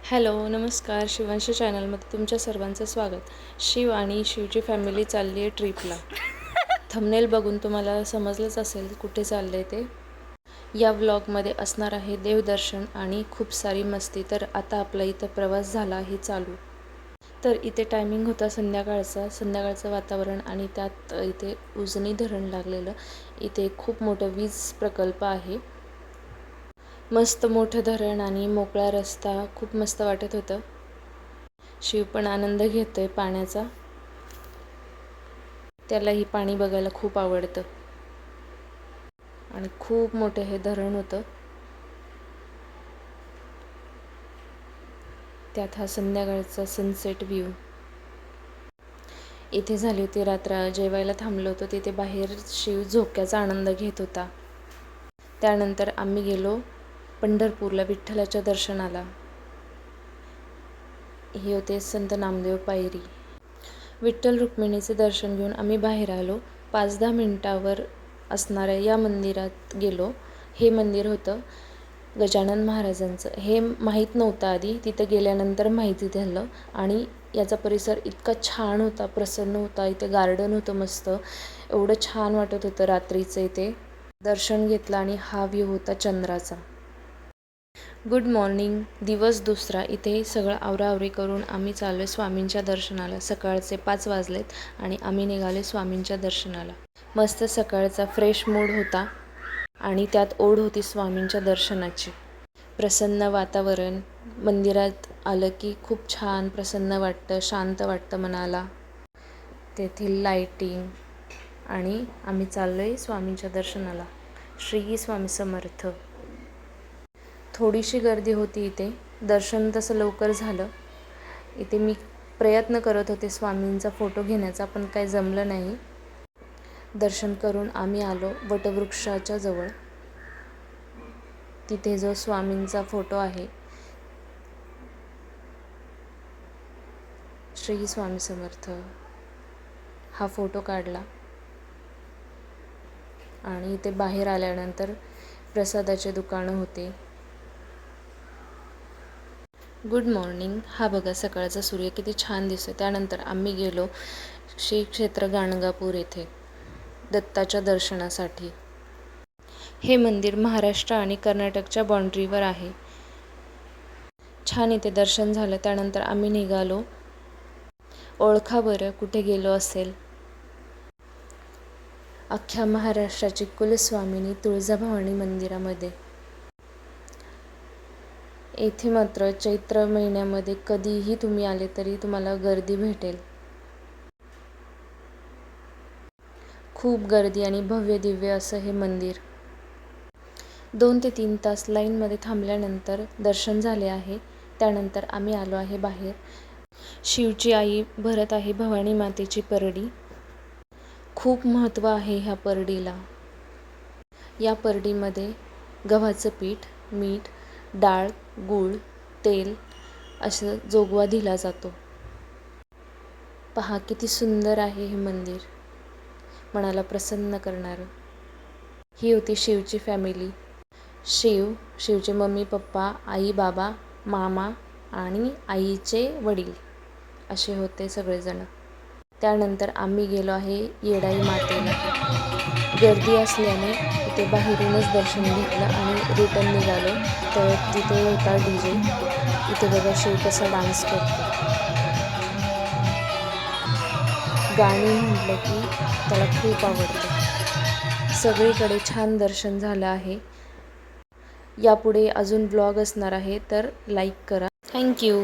Hello नमस्कार. शिवांशी चॅनलमध्ये तुमच्या सर्वांचं स्वागत. शिव आणि शिवची फॅमिली चालली आहे ट्रिपला. थंबनेल बघून तुम्हाला समजलंच असेल कुठे चालले ते. या व्लॉगमध्ये असणार आहे देवदर्शन आणि खूप सारी मस्ती. तर आता आपला इथं प्रवास झाला आहे चालू. तर इथे टायमिंग होता संध्याकाळचं वातावरण आणि त्यात इथे उजनी धरण लागलेलं. इथे खूप मोठं वीज प्रकल्प आहे. मस्त मोठं धरण आणि मोकळा रस्ता, खूप मस्त वाटत होतं. शिव पण आनंद घेतोय पाण्याचा. त्यालाही पाणी बघायला खूप आवडतं आणि खूप मोठं हे धरण होतं. त्यात हा संध्याकाळचा सनसेट व्ह्यू. इथे झाली होती रात्र. जेवायला थांबलो होतो तिथे बाहेर शिव झोक्याचा आनंद घेत होता. त्यानंतर आम्ही गेलो पंढरपूरला विठ्ठलाच्या दर्शनाला. हे होते संत नामदेव पायरी. विठ्ठल रुक्मिणीचे दर्शन घेऊन आम्ही बाहेर आलो. 5-10 मिनिटावर असणाऱ्या या मंदिरात गेलो. हे मंदिर होतं गजानन महाराजांचं. हे माहीत नव्हतं आधी, तिथं गेल्यानंतर माहिती झालं. आणि याचा परिसर इतका छान होता, प्रसन्न होता. इथे गार्डन होतं मस्त. एवढं छान वाटत होतं रात्रीचं. इथे दर्शन घेतलं आणि हा व्ह्यू होता चंद्राचा. Good morning. दिवस दुसरा. इथे सगळं आवराआवरी करून आम्ही चाललो आहे स्वामींच्या दर्शनाला. सकाळचे 5 वाजलेत आणि आम्ही निघाले स्वामींच्या दर्शनाला. मस्त सकाळचा फ्रेश मूड होता आणि त्यात ओढ होती स्वामींच्या दर्शनाची. प्रसन्न वातावरण. मंदिरात आलं की खूप छान प्रसन्न वाटतं, शांत वाटतं मनाला. तेथील लाईटिंग आणि आम्ही चाललो आहे स्वामींच्या दर्शनाला. श्री स्वामी समर्थ. थोडीशी गर्दी होती इथे. दर्शन तसं लवकर झालं. इथे मी प्रयत्न करत होते स्वामींचा फोटो घेण्याचा, पण काही जमलं नाही. दर्शन करून आम्ही आलो वटवृक्षाच्या जवळ. तिथे जो स्वामींचा फोटो आहे, श्री स्वामी समर्थ, हा फोटो काढला. आणि इथे बाहेर आल्यानंतर प्रसादाचे दुकानं होते. Good morning. हा बघा सकाळचा सूर्य किती छान दिसतो. त्यानंतर आम्ही गेलो श्री क्षेत्र गाणगापूर येथे दत्ताच्या दर्शनासाठी. हे मंदिर महाराष्ट्र आणि कर्नाटकच्या बाँड्रीवर आहे. छान इथे दर्शन झालं. त्यानंतर आम्ही निघालो. ओळखा बरं कुठे गेलो असेल. अख्ख्या महाराष्ट्राची कुलस्वामिनी तुळजाभवानी मंदिरामध्ये. येथे मात्र चैत्र महिन्यामध्ये कधीही तुम्ही आले तरी तुम्हाला गर्दी भेटेल. खूप गर्दी आणि भव्य दिव्य असं हे मंदिर. 2 ते 3 तास लाईनमध्ये थांबल्यानंतर दर्शन झाले आहे. त्यानंतर आम्ही आलो आहे बाहेर. शिवची आई भरत आहे भवानी मातेची परडी. खूप महत्त्व आहे ह्या परडीला. या परडीमध्ये गव्हाचं पीठ, मीठ, डाळ, गूळ, तेल असं जोगवा दिला जातो. पहा किती सुंदर आहे हे मंदिर, मनाला प्रसन्न करणारं. ही होती शिवची फॅमिली. शिवचे मम्मी पप्पा, आई बाबा, मामा आणि आईचे वडील असे होते सगळेजण. त्यानंतर आम्ही गेलो आहे येडाई मातेला. गर्दी असल्याने इथे बाहेरूनच दर्शन घेतलं आणि रिटर्न निघालो. तर तिथे होता DJ. इथे बघा शिव कसा डान्स करतो. गाणी म्हटलं की त्याला खूप आवडतं. सगळीकडे छान दर्शन झालं आहे. यापुढे अजून ब्लॉग असणार आहे, तर लाईक करा. थँक्यू.